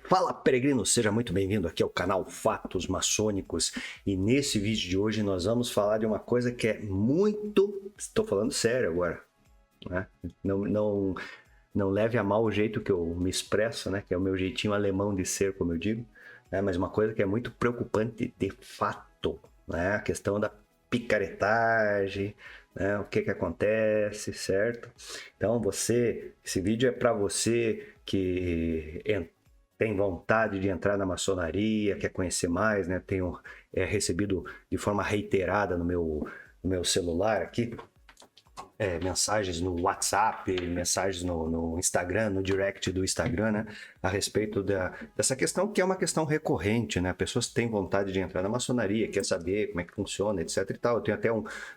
Fala, peregrino, seja muito bem-vindo aqui ao canal Fatos Maçônicos. E nesse vídeo de hoje nós vamos falar de uma coisa que é muito... Estou falando sério agora, né? Não leve a mal o jeito que eu me expresso, né? Que é o meu jeitinho alemão de ser, como eu digo, né? Mas uma coisa que é muito preocupante de fato, né? A questão da picaretagem, né? O que acontece, certo? Então esse vídeo é para você que tem vontade de entrar na maçonaria, quer conhecer mais, né? Tenho recebido de forma reiterada no meu celular aqui, mensagens no WhatsApp, mensagens no Instagram, no direct do Instagram, né? A respeito dessa questão, que é uma questão recorrente, né? Pessoas têm vontade de entrar na maçonaria, quer saber como é que funciona, etc e tal. Eu tenho até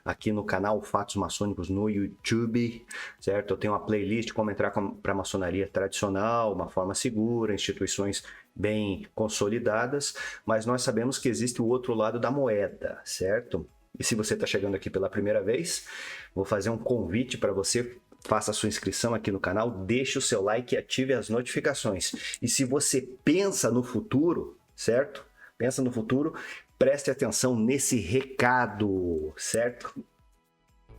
aqui no canal Fatos Maçônicos no YouTube, certo? Eu tenho uma playlist como entrar para a maçonaria tradicional, uma forma segura, instituições bem consolidadas, mas nós sabemos que existe o outro lado da moeda, certo? E se você está chegando aqui pela primeira vez, vou fazer um convite para você. Faça a sua inscrição aqui no canal, deixe o seu like e ative as notificações. E se você pensa no futuro, certo? Pensa no futuro, preste atenção nesse recado, certo?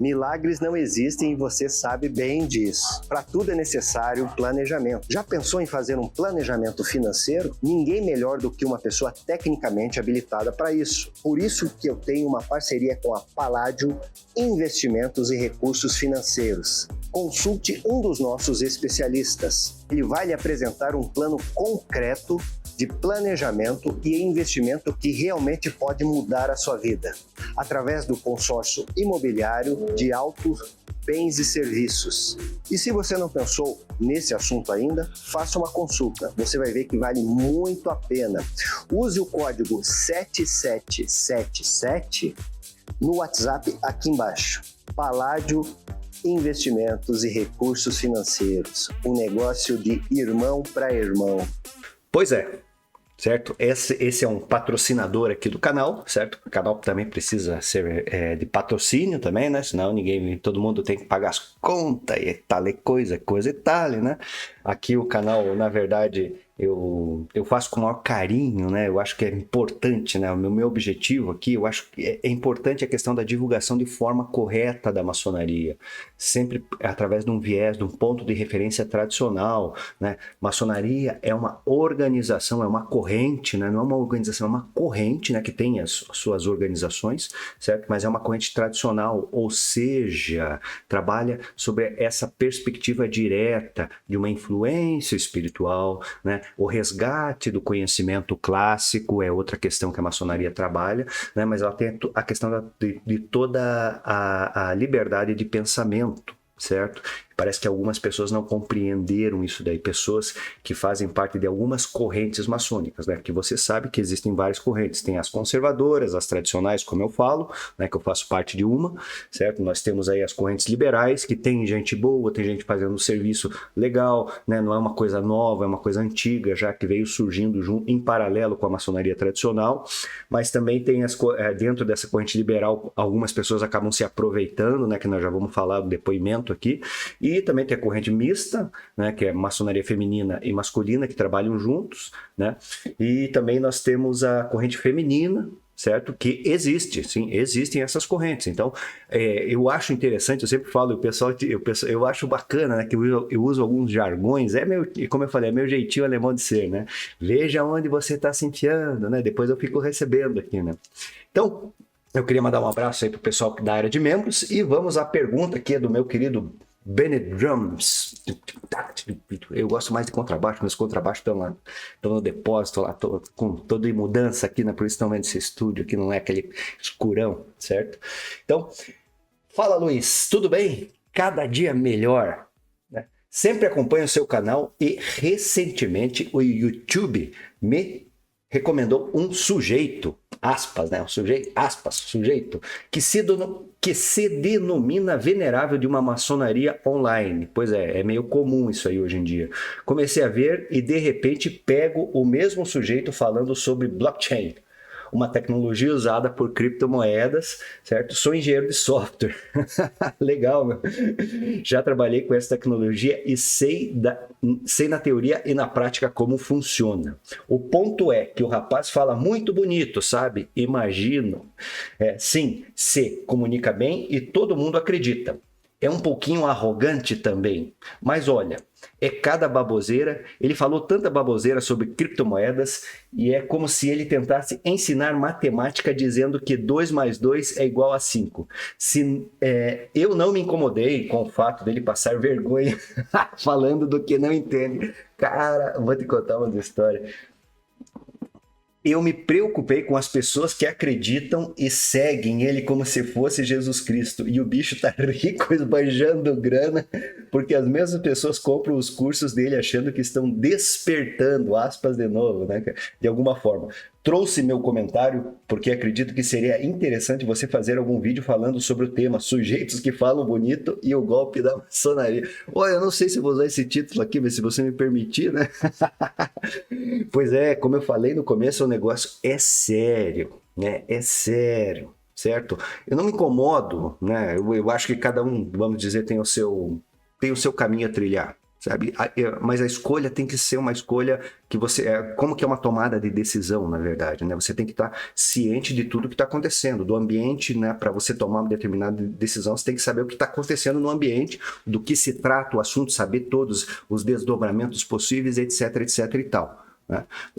Milagres não existem e você sabe bem disso. Para tudo é necessário planejamento. Já pensou em fazer um planejamento financeiro? Ninguém melhor do que uma pessoa tecnicamente habilitada para isso. Por isso que eu tenho uma parceria com a Palladio Investimentos e Recursos Financeiros. Consulte um dos nossos especialistas. Ele vai lhe apresentar um plano concreto de planejamento e investimento que realmente pode mudar a sua vida, através do consórcio imobiliário de altos bens e serviços. E se você não pensou nesse assunto ainda, faça uma consulta. Você vai ver que vale muito a pena. Use o código 7777 no WhatsApp aqui embaixo. Palladio Investimentos e Recursos Financeiros. Um negócio de irmão para irmão. Pois é, certo? Esse é um patrocinador aqui do canal, certo? O canal também precisa ser de patrocínio também, né? Senão todo mundo tem que pagar as contas e tal coisa e tal, né? Aqui o canal, na verdade, eu faço com o maior carinho, né? Eu acho que é importante, né? O meu objetivo aqui, eu acho que é importante a questão da divulgação de forma correta da maçonaria, sempre através de um viés, de um ponto de referência tradicional, né? Maçonaria é uma organização, é uma corrente, né? Não é uma organização, é uma corrente, né? Que tem as suas organizações, certo? Mas é uma corrente tradicional, ou seja, trabalha sobre essa perspectiva direta de uma influência espiritual, né? O resgate do conhecimento clássico é outra questão que a maçonaria trabalha, né? Mas ela tem a questão de toda a liberdade de pensamento, certo? Parece que algumas pessoas não compreenderam isso daí, pessoas que fazem parte de algumas correntes maçônicas, né? Que você sabe que existem várias correntes, tem as conservadoras, as tradicionais, como eu falo, né? Que eu faço parte de uma, certo? Nós temos aí as correntes liberais, que tem gente boa, tem gente fazendo um serviço legal, né? Não é uma coisa nova, é uma coisa antiga, já que veio surgindo em paralelo com a maçonaria tradicional, mas também tem dentro dessa corrente liberal, algumas pessoas acabam se aproveitando, né? Que nós já vamos falar do depoimento aqui. E também tem a corrente mista, né, que é maçonaria feminina e masculina, que trabalham juntos, né? E também nós temos a corrente feminina, certo? Que existe, sim, existem essas correntes. Então, eu acho interessante, eu sempre falo, eu acho bacana, né, que eu uso alguns jargões, como eu falei, é meu jeitinho alemão de ser, né? Veja onde você está se enfiando, né? Depois eu fico recebendo aqui, né? Então, eu queria mandar um abraço aí pro pessoal da área de membros e vamos à pergunta aqui do meu querido Bennett Drums. Eu gosto mais de contrabaixo, meus contrabaixos estão no depósito lá, tô com toda em mudança aqui, né? Por isso estão vendo esse estúdio aqui, não é aquele escurão, certo? Então, fala Luiz, tudo bem? Cada dia melhor, né? Sempre acompanho o seu canal e recentemente o YouTube me recomendou um sujeito, aspas, né? Sujeito, que se denomina venerável de uma maçonaria online. Pois é meio comum isso aí hoje em dia. Comecei a ver e de repente pego o mesmo sujeito falando sobre blockchain. uma tecnologia usada por criptomoedas, certo? Sou engenheiro de software. Legal, meu. Já trabalhei com essa tecnologia e sei na teoria e na prática como funciona. O ponto é que o rapaz fala muito bonito, sabe? Imagino. Sim, se comunica bem e todo mundo acredita. É um pouquinho arrogante também, mas olha, é cada baboseira. Ele falou tanta baboseira sobre criptomoedas e é como se ele tentasse ensinar matemática dizendo que 2 mais 2 é igual a 5. Eu não me incomodei com o fato dele passar vergonha falando do que não entende. Cara, vou te contar uma história. Eu me preocupei com as pessoas que acreditam e seguem ele como se fosse Jesus Cristo. E o bicho tá rico, esbanjando grana, porque as mesmas pessoas compram os cursos dele achando que estão despertando, aspas de novo, né? De alguma forma. Trouxe meu comentário porque acredito que seria interessante você fazer algum vídeo falando sobre o tema sujeitos que falam bonito e o golpe da maçonaria. Olha, eu não sei se vou usar esse título aqui, mas se você me permitir, né? Pois é, como eu falei no começo, o negócio é sério, né? É sério, certo? Eu não me incomodo, né? Eu acho que cada um, vamos dizer, tem o seu caminho a trilhar, sabe? Mas a escolha tem que ser uma escolha que como que é uma tomada de decisão, na verdade, né? Você tem que estar ciente de tudo que está acontecendo, do ambiente, né? Para você tomar uma determinada decisão, você tem que saber o que está acontecendo no ambiente, do que se trata o assunto, saber todos os desdobramentos possíveis, etc, etc e tal.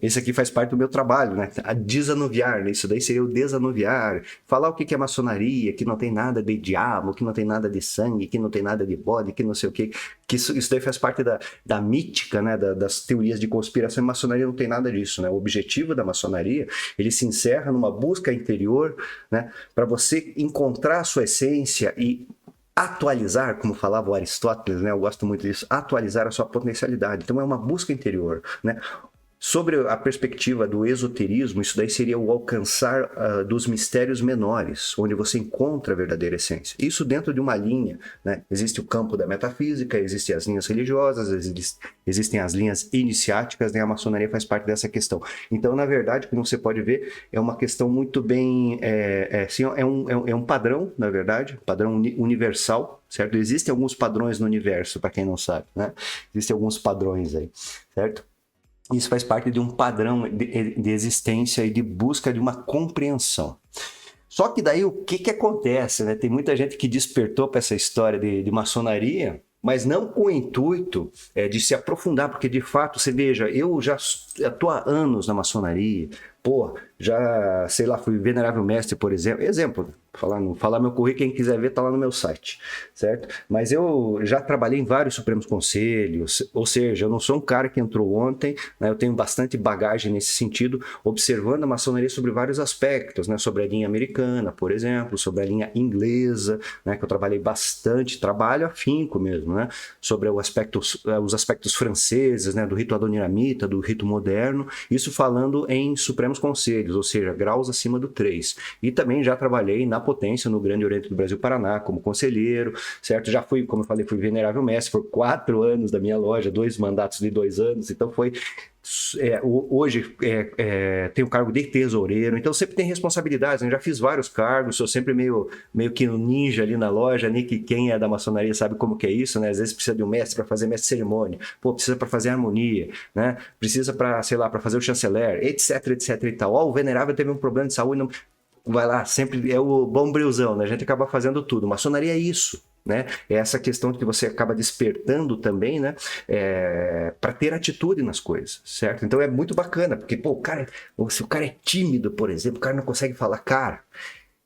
Esse aqui faz parte do meu trabalho, né? A desanuviar, né? Isso daí seria o desanuviar, falar o que é maçonaria, que não tem nada de diabo, que não tem nada de sangue, que não tem nada de bode, que não sei o que isso daí faz parte da mítica, né? Das teorias de conspiração. E maçonaria não tem nada disso, né? O objetivo da maçonaria, ele se encerra numa busca interior, né? Para você encontrar a sua essência e atualizar, como falava o Aristóteles, né? Eu gosto muito disso, atualizar a sua potencialidade. Então é uma busca interior, né? Sobre a perspectiva do esoterismo, isso daí seria o alcançar dos mistérios menores, onde você encontra a verdadeira essência. Isso dentro de uma linha, né? Existe o campo da metafísica, existem as linhas religiosas, existem as linhas iniciáticas, né? A maçonaria faz parte dessa questão. Então, na verdade, como você pode ver, é uma questão muito bem... é um padrão, na verdade, padrão universal, certo? Existem alguns padrões no universo, para quem não sabe, né? Existem alguns padrões aí, certo? Isso faz parte de um padrão de existência e de busca de uma compreensão. Só que daí o que acontece, né? Tem muita gente que despertou para essa história de maçonaria, mas não com o intuito de se aprofundar, porque de fato, você veja, eu já estou há anos na maçonaria, já, sei lá, fui venerável mestre, por exemplo, falar meu currículo, quem quiser ver, tá lá no meu site, certo? Mas eu já trabalhei em vários Supremos Conselhos, ou seja, eu não sou um cara que entrou ontem, né? Eu tenho bastante bagagem nesse sentido, observando a maçonaria sobre vários aspectos, né? Sobre a linha americana, por exemplo, sobre a linha inglesa, né? Que eu trabalhei bastante, trabalho afinco mesmo, né? Sobre os aspectos franceses, né? Do rito adoniramita, do rito moderno, isso falando em Supremos Conselhos, ou seja, graus acima do 3. E também já trabalhei na potência no Grande Oriente do Brasil Paraná como conselheiro, certo? Já fui, como eu falei, fui venerável mestre por 4 anos da minha loja, 2 mandatos de 2 anos, então foi... hoje tenho o cargo de tesoureiro, então sempre tem responsabilidades, né? Já fiz vários cargos, sou sempre meio que um ninja ali na loja, né? Que quem é da maçonaria sabe como que é isso, né? Às vezes precisa de um mestre para fazer mestre de cerimônia, precisa para fazer harmonia, né? Precisa para, sei lá, para fazer o chanceler, etc, etc e tal. O venerável teve um problema de saúde, não... vai lá, sempre é o bombrilzão, né? A gente acaba fazendo tudo. Maçonaria é isso, né? É essa questão que você acaba despertando também, né? Para ter atitude nas coisas, certo? Então é muito bacana, porque, se o cara é tímido, por exemplo, o cara não consegue falar, cara,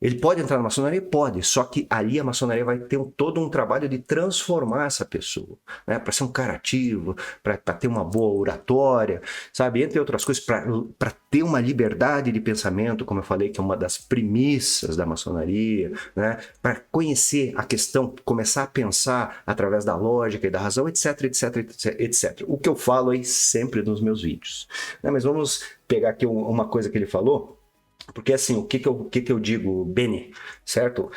ele pode entrar na maçonaria? Pode, só que ali a maçonaria vai ter todo um trabalho de transformar essa pessoa, né? Para ser um cara ativo, para ter uma boa oratória, sabe? Entre outras coisas, para ter uma liberdade de pensamento, como eu falei, que é uma das premissas da maçonaria, né? Para conhecer a questão, começar a pensar através da lógica e da razão, etc, etc, etc, etc. O que eu falo aí sempre nos meus vídeos, né? Mas vamos pegar aqui uma coisa que ele falou. Porque assim, o que eu digo, Beni, certo?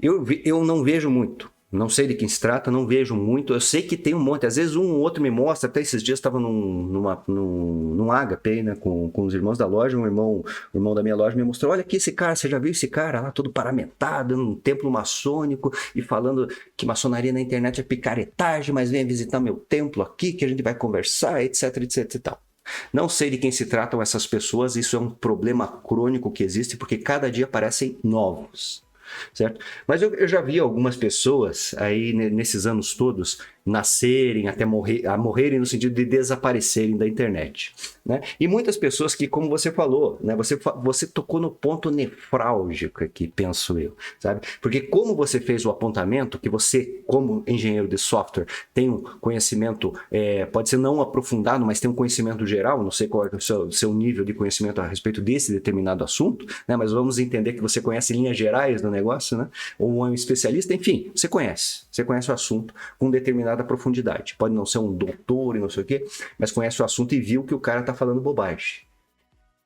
Eu não vejo muito, Não sei de quem se trata, não vejo muito. Eu sei que tem um monte. Às vezes um ou outro me mostra. Até esses dias estava num Agape, né, com os irmãos da loja. O irmão da minha loja me mostrou: olha aqui esse cara, você já viu esse cara lá todo paramentado, num templo maçônico e falando que maçonaria na internet é picaretagem, mas venha visitar meu templo aqui que a gente vai conversar, etc, etc e tal. Não sei de quem se tratam essas pessoas. Isso é um problema crônico que existe porque cada dia aparecem novos. Certo? Mas eu já vi algumas pessoas aí nesses anos todos nascerem até morrerem no sentido de desaparecerem da internet, né? E muitas pessoas que, como você falou, né, você tocou no ponto nefrálgico aqui, penso eu, sabe? Porque como você fez o apontamento que você, como engenheiro de software, tem um conhecimento, pode ser não aprofundado, mas tem um conhecimento geral, não sei qual é o seu nível de conhecimento a respeito desse determinado assunto, né? Mas vamos entender que você conhece linhas gerais do negócio, né? Ou é um especialista, enfim, você conhece o assunto com determinada profundidade. Pode não ser um doutor e não sei o quê, mas conhece o assunto e viu que o cara está falando bobagem.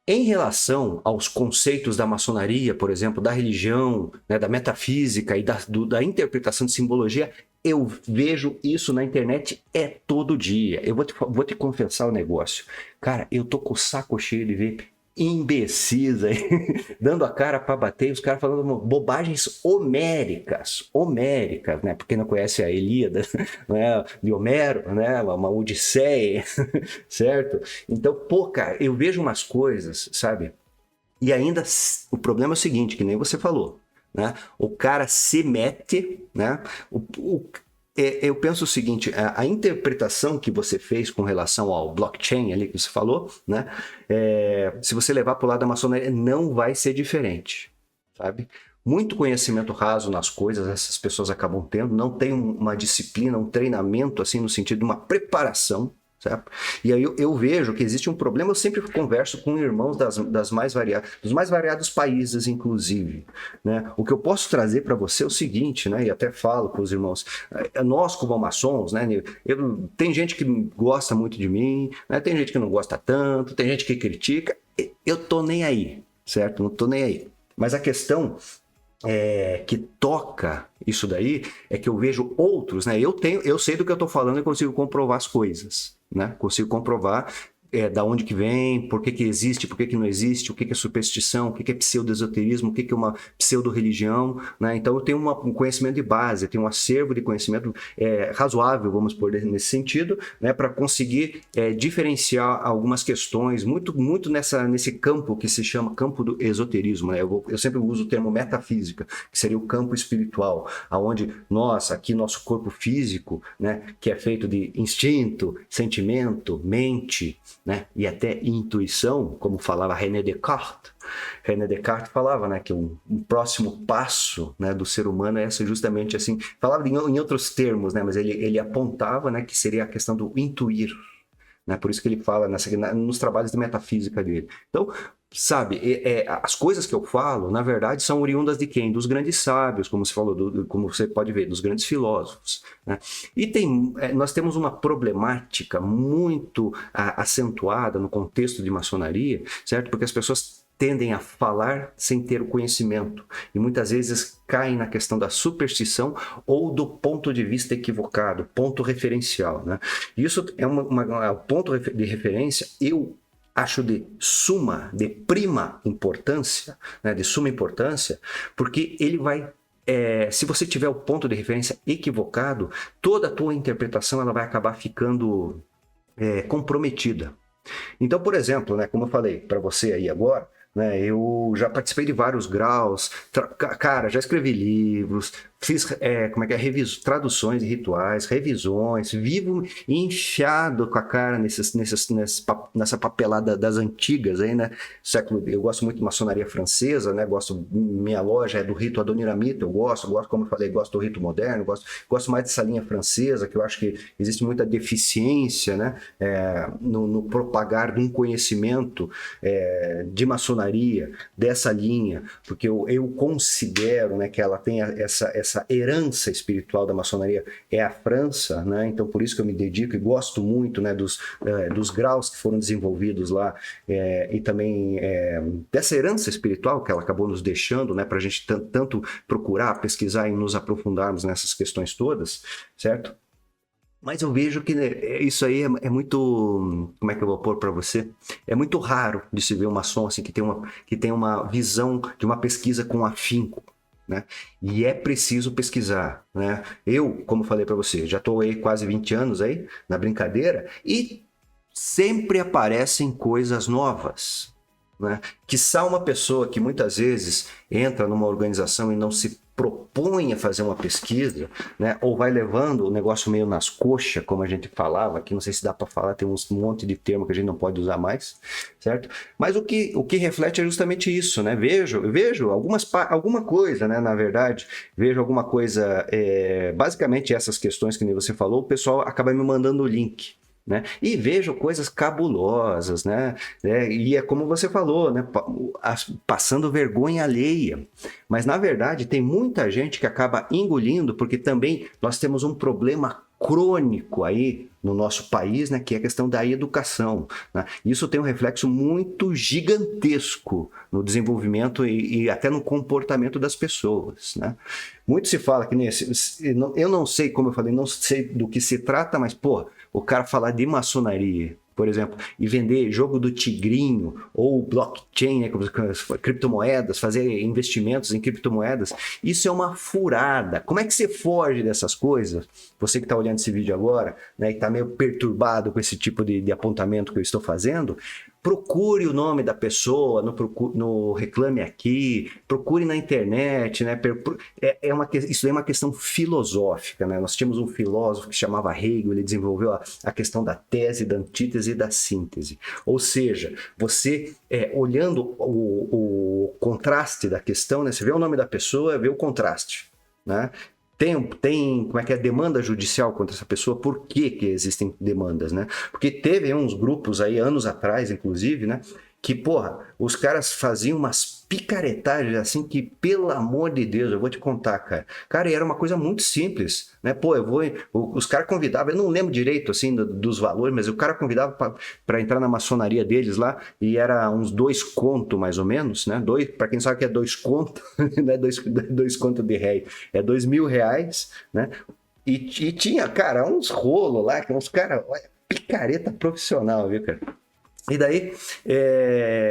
Em relação aos conceitos da maçonaria, por exemplo, da religião, né, da metafísica e da interpretação de simbologia, eu vejo isso na internet todo dia. Eu vou te confessar o negócio. Cara, eu tô com o saco cheio de ver imbecis aí, dando a cara para bater, os caras falando bobagens homéricas, né? Porque não conhece a Ilíada, né? De Homero, né? Uma Odisseia, certo? Então, pô, cara, eu vejo umas coisas, sabe? E ainda o problema é o seguinte, que nem você falou, né? O cara se mete, né? Eu penso o seguinte, a interpretação que você fez com relação ao blockchain ali que você falou, né? Se você levar para o lado da maçonaria, não vai ser diferente, sabe? Muito conhecimento raso nas coisas, essas pessoas acabam tendo, não tem uma disciplina, um treinamento, assim, no sentido de uma preparação, certo? E aí eu vejo que existe um problema, eu sempre converso com irmãos dos mais variados países, inclusive, né? O que eu posso trazer para você é o seguinte, né? E até falo com os irmãos, nós como maçons, né? Tem gente que gosta muito de mim, né? Tem gente que não gosta tanto, tem gente que critica, eu tô nem aí, certo? Não tô nem aí. Mas a questão que toca isso daí é que eu vejo outros, né? Eu sei do que eu tô falando e consigo comprovar as coisas, né? Consigo comprovar da onde que vem, por que existe, por que não existe, o que é superstição, o que é pseudo-esoterismo, o que é uma pseudo-religião, né? Então eu tenho um conhecimento de base, eu tenho um acervo de conhecimento razoável, vamos pôr nesse sentido, né? Para conseguir diferenciar algumas questões, muito nesse campo que se chama campo do esoterismo, né? Eu sempre uso o termo metafísica, que seria o campo espiritual, aonde nosso corpo físico, né? Que é feito de instinto, sentimento, mente, né? E até intuição, como falava René Descartes. René Descartes falava, né, que um próximo passo, né, do ser humano é justamente assim, falava em outros termos, né, mas ele apontava, né, que seria a questão do intuir, né, por isso que ele fala nos trabalhos de metafísica dele. Então, sabe, as coisas que eu falo, na verdade, são oriundas de quem? Dos grandes sábios, como você falou, como você pode ver, dos grandes filósofos, né? E nós temos uma problemática muito acentuada no contexto de maçonaria, certo? Porque as pessoas tendem a falar sem ter o conhecimento e muitas vezes caem na questão da superstição ou do ponto de vista equivocado, ponto referencial, né? Isso é um ponto de referência, eu acho de prima importância, né, de suma importância, porque ele vai, se você tiver o ponto de referência equivocado, toda a tua interpretação ela vai acabar ficando comprometida. Então, por exemplo, né, como eu falei para você aí agora, né, eu já participei de vários graus, cara, já escrevi livros, fiz traduções de rituais, revisões, vivo enfiado com a cara nessa papelada das antigas aí, né? Eu gosto muito de maçonaria francesa, né? Minha loja é do rito adoniramita, eu gosto, como eu falei, gosto do rito moderno, gosto mais dessa linha francesa, que eu acho que existe muita deficiência, né? No propagar de um conhecimento de maçonaria dessa linha, porque eu considero, né, que ela tem essa essa herança espiritual da maçonaria é a França, né? Então por isso que eu me dedico e gosto muito, né, dos graus que foram desenvolvidos lá, e também dessa herança espiritual que ela acabou nos deixando, né, para a gente tanto procurar, pesquisar e nos aprofundarmos nessas questões todas, certo? Mas eu vejo que, né, isso aí é muito, como é que eu vou pôr para você? É muito raro de se ver um maçom assim, que tem uma visão de uma pesquisa com afinco, né? E é preciso pesquisar, né? Eu, como falei para você, já estou aí quase 20 anos aí na brincadeira e sempre aparecem coisas novas, né? Quiçá uma pessoa que muitas vezes entra numa organização e não se propõe a fazer uma pesquisa, né? Ou vai levando o negócio meio nas coxas, como a gente falava, aqui não sei se dá para falar, tem um monte de termo que a gente não pode usar mais, certo? Mas o que reflete é justamente isso, né? Vejo alguma coisa, né? Na verdade, vejo alguma coisa, basicamente essas questões que nem você falou, o pessoal acaba me mandando o link, né? E vejo coisas cabulosas, né? E é como você falou, né? Passando vergonha alheia. Mas, na verdade, tem muita gente que acaba engolindo, porque também nós temos um problema crônico aí no nosso país, né, que é a questão da educação, né? Isso tem um reflexo muito gigantesco no desenvolvimento e até no comportamento das pessoas, né? Muito se fala que eu não sei, como eu falei, não sei do que se trata, mas, pô, o cara falar de maçonaria, por exemplo, e vender jogo do tigrinho ou blockchain, né, criptomoedas, fazer investimentos em criptomoedas, isso é uma furada. Como é que você foge dessas coisas? Você que está olhando esse vídeo agora, né, e está meio perturbado com esse tipo de apontamento que eu estou fazendo, procure o nome da pessoa no Reclame Aqui, procure na internet, né? Isso é uma questão filosófica, né? Nós tínhamos um filósofo que chamava Hegel, ele desenvolveu a questão da tese, da antítese e da síntese. Ou seja, você olhando o contraste da questão, né? Você vê o nome da pessoa, vê o contraste, né? Como é que é, demanda judicial contra essa pessoa? Por que existem demandas, né? Porque teve uns grupos aí, anos atrás, inclusive, né? Que, porra, os caras faziam umas picaretagens assim que, pelo amor de Deus, eu vou te contar, cara. Cara, e era uma coisa muito simples, né? Pô, os caras convidavam, eu não lembro direito, assim, dos valores, mas o cara convidava para entrar na maçonaria deles lá, e era uns 2 conto, mais ou menos, né? Para quem sabe que é 2 conto, não é 2 conto de rei, é R$2.000, né? E tinha, cara, uns rolos lá, que uns caras, olha, picareta profissional, viu, cara? E daí,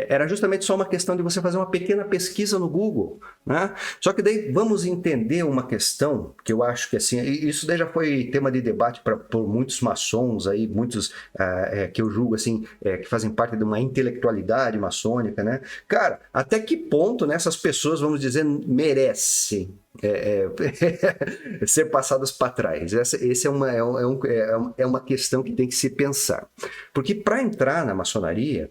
era justamente só uma questão de você fazer uma pequena pesquisa no Google, né? Só que daí vamos entender uma questão que eu acho que assim, isso daí já foi tema de debate por muitos maçons aí, muitos que eu julgo assim, que fazem parte de uma intelectualidade maçônica, né? Cara, até que ponto, né, essas pessoas, vamos dizer, merecem ser passadas para trás? Essa é uma questão que tem que se pensar. Porque para entrar na maçonaria,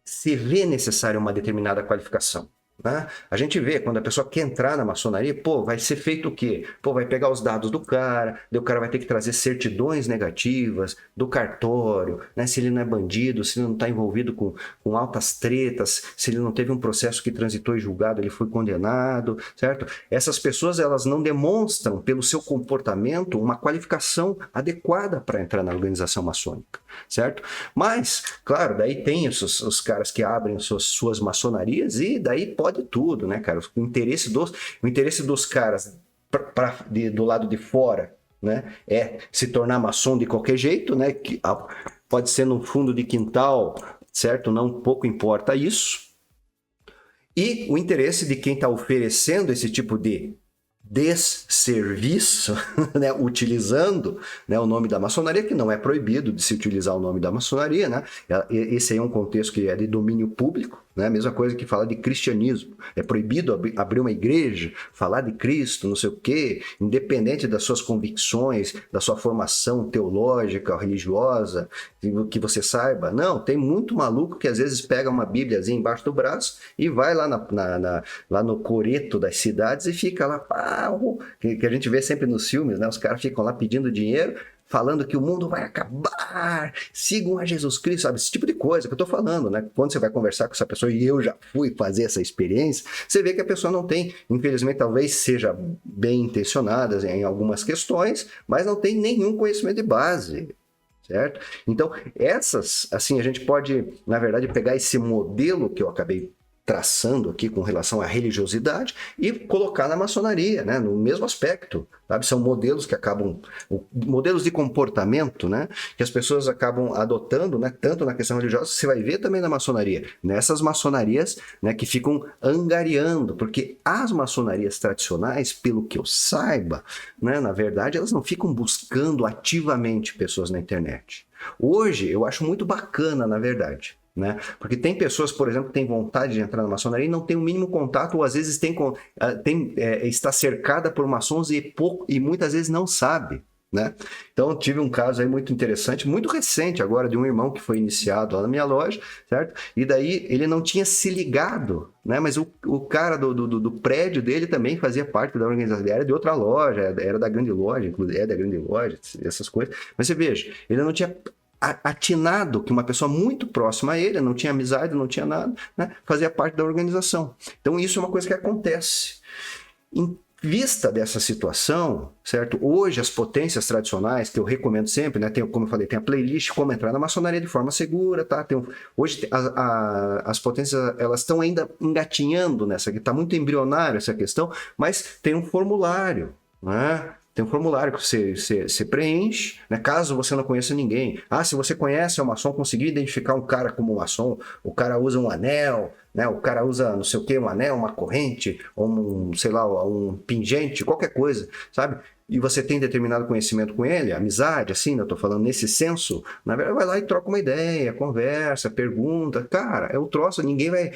se vê necessária uma determinada qualificação, né? A gente vê, quando a pessoa quer entrar na maçonaria, pô, vai ser feito o quê? Pô, vai pegar os dados do cara, daí o cara vai ter que trazer certidões negativas do cartório, né? Se ele não é bandido, se ele não está envolvido com altas tretas, se ele não teve um processo que transitou e julgado, ele foi condenado, certo? Essas pessoas, elas não demonstram, pelo seu comportamento, uma qualificação adequada para entrar na organização maçônica, certo? Mas, claro, daí tem os caras que abrem suas maçonarias e daí pode tudo, né, cara? O interesse dos caras do lado de fora, né, é se tornar maçom de qualquer jeito, né? Que pode ser no fundo de quintal, certo? Não pouco importa isso. E o interesse de quem está oferecendo esse tipo de desserviço, né, utilizando, né, o nome da maçonaria, que não é proibido de se utilizar o nome da maçonaria, né? Esse aí é um contexto que é de domínio público, né? A mesma coisa que fala de cristianismo. É proibido abrir uma igreja, falar de Cristo, não sei o quê, independente das suas convicções, da sua formação teológica, religiosa, que você saiba. Não, tem muito maluco que às vezes pega uma bíbliazinha embaixo do braço e vai lá, lá no coreto das cidades e fica lá, que a gente vê sempre nos filmes, né? Os caras ficam lá pedindo dinheiro, falando que o mundo vai acabar, sigam a Jesus Cristo, sabe? Esse tipo de coisa que eu tô falando, né? Quando você vai conversar com essa pessoa, e eu já fui fazer essa experiência, você vê que a pessoa não tem, infelizmente, talvez seja bem intencionada em algumas questões, mas não tem nenhum conhecimento de base. Certo? Então, assim, a gente pode, na verdade, pegar esse modelo que eu acabei traçando aqui com relação à religiosidade e colocar na maçonaria, né? No mesmo aspecto, sabe? São modelos que acabam, modelos de comportamento, né? Que as pessoas acabam adotando, né? Tanto na questão religiosa, você vai ver também na maçonaria, nessas maçonarias, né? Que ficam angariando, porque as maçonarias tradicionais, pelo que eu saiba, né? Na verdade, elas não ficam buscando ativamente pessoas na internet. Hoje, eu acho muito bacana, na verdade. Né? Porque tem pessoas, por exemplo, que têm vontade de entrar na maçonaria e não tem o mínimo contato, ou às vezes está cercada por maçons e muitas vezes não sabe. Né? Então, tive um caso aí muito interessante, muito recente agora, de um irmão que foi iniciado lá na minha loja, certo? E daí ele não tinha se ligado, né? Mas o cara do prédio dele também fazia parte da organização, era de outra loja, era da grande loja, inclusive, é da grande loja, essas coisas. Mas você veja, ele não tinha atinado que uma pessoa muito próxima a ele, não tinha amizade, não tinha nada, né, fazia parte da organização. Então isso é uma coisa que acontece. Em vista dessa situação, certo? Hoje as potências tradicionais, que eu recomendo sempre, né, como eu falei, tem a playlist Como Entrar na Maçonaria de Forma Segura, tá? Hoje as potências, elas estão ainda engatinhando nessa, que está muito embrionário essa questão, mas tem um formulário, né? Tem um formulário que você preenche, né? Caso você não conheça ninguém. Se você conhece o maçom, conseguir identificar um cara como maçom, o cara usa um anel, né? O cara usa não sei o que, um anel, uma corrente, ou sei lá, um pingente, qualquer coisa, sabe? E você tem determinado conhecimento com ele, amizade, assim, né? Eu tô falando nesse senso, na verdade, vai lá e troca uma ideia, conversa, pergunta. Cara, é o troço, ninguém vai...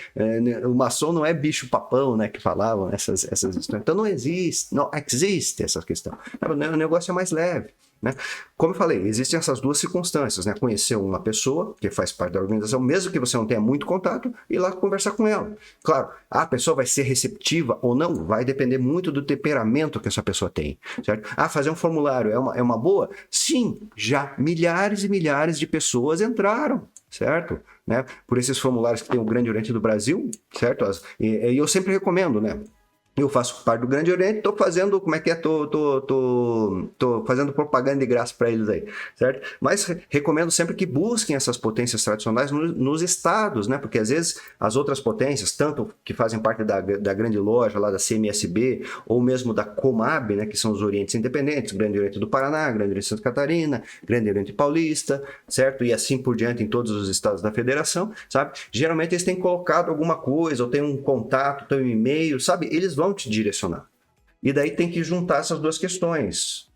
o maçom não é bicho-papão, né? Que falavam essas histórias. Então não existe essa questão. O negócio é mais leve. Né? Como eu falei, existem essas duas circunstâncias, né? Conhecer uma pessoa que faz parte da organização, mesmo que você não tenha muito contato, e ir lá conversar com ela. Claro, a pessoa vai ser receptiva ou não, vai depender muito do temperamento que essa pessoa tem, certo? Fazer um formulário é uma boa? Sim, já milhares e milhares de pessoas entraram, certo? Né? Por esses formulários que tem o Grande Oriente do Brasil, certo? E eu sempre recomendo, né? Eu faço parte do Grande Oriente, tô fazendo, tô fazendo propaganda de graça para eles aí, certo? Mas recomendo sempre que busquem essas potências tradicionais nos estados, né? Porque às vezes as outras potências, tanto que fazem parte da grande loja lá da CMSB, ou mesmo da Comab, né? Que são os Orientes Independentes, Grande Oriente do Paraná, Grande Oriente de Santa Catarina, Grande Oriente Paulista, certo? E assim por diante em todos os estados da federação, sabe? Geralmente eles têm colocado alguma coisa, ou tem um contato, tem um e-mail, sabe? Eles vão te direcionar. E daí tem que juntar essas duas questões.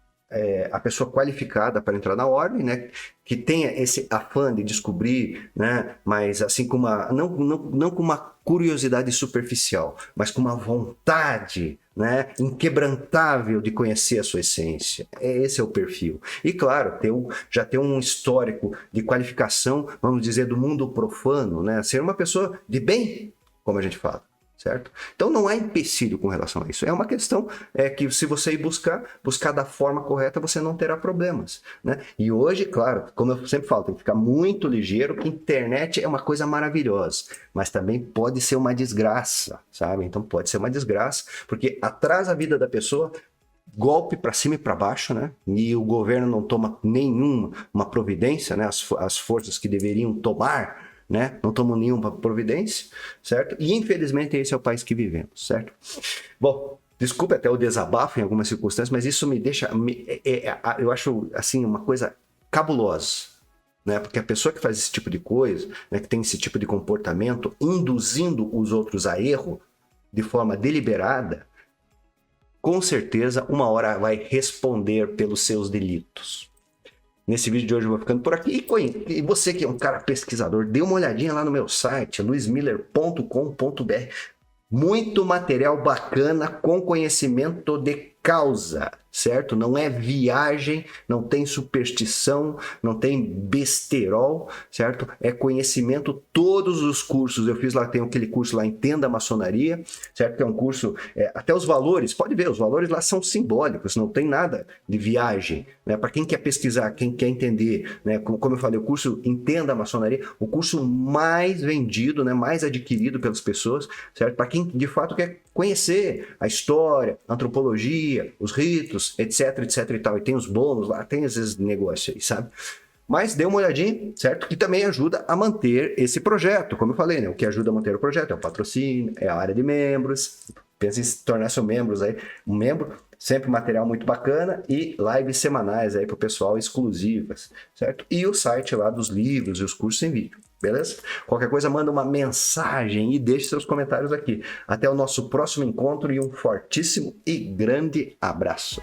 A pessoa qualificada para entrar na ordem, né, que tenha esse afã de descobrir, né, mas assim com não com uma curiosidade superficial, mas com uma vontade, né, inquebrantável de conhecer a sua essência. Esse é o perfil. E claro, já ter um histórico de qualificação, vamos dizer, do mundo profano, né, ser uma pessoa de bem, como a gente fala. Certo? Então não há empecilho com relação a isso. É uma questão que se você ir buscar da forma correta, você não terá problemas. Né? E hoje, claro, como eu sempre falo, tem que ficar muito ligeiro, que internet é uma coisa maravilhosa, mas também pode ser uma desgraça, sabe? Então pode ser uma desgraça, porque atrasa a vida da pessoa, golpe para cima e para baixo, né? E o governo não toma nenhuma providência, né? As forças que deveriam tomar, né? Não tomam nenhuma providência, certo? E infelizmente esse é o país que vivemos, certo? Bom, desculpe até o desabafo em algumas circunstâncias, mas isso me deixa, eu acho assim uma coisa cabulosa, né? Porque a pessoa que faz esse tipo de coisa, né, que tem esse tipo de comportamento, induzindo os outros a erro de forma deliberada, com certeza uma hora vai responder pelos seus delitos. Nesse vídeo de hoje eu vou ficando por aqui. E você que é um cara pesquisador, dê uma olhadinha lá no meu site, luismiller.com.br. Muito material bacana com conhecimento de causa, certo? Não é viagem, não tem superstição, não tem besterol, certo? É conhecimento. Todos os cursos, eu fiz lá, tem aquele curso lá, Entenda a Maçonaria, certo? Que é um curso, até os valores, pode ver, os valores lá são simbólicos, não tem nada de viagem, né? Para quem quer pesquisar, quem quer entender, né? Como eu falei, o curso Entenda a Maçonaria, o curso mais vendido, né? Mais adquirido pelas pessoas, certo? Para quem de fato quer conhecer a história, a antropologia, os ritos, etc, etc e tal. E tem os bônus lá, tem esses negócios aí, sabe? Mas dê uma olhadinha, certo? Que também ajuda a manter esse projeto. Como eu falei, né? O que ajuda a manter o projeto é o patrocínio, é a área de membros. Pense em se tornar seu membros aí, um membro, sempre material muito bacana e lives semanais aí para o pessoal exclusivas, certo? E o site lá dos livros e os cursos em vídeo. Beleza? Qualquer coisa, manda uma mensagem e deixe seus comentários aqui. Até o nosso próximo encontro e um fortíssimo e grande abraço.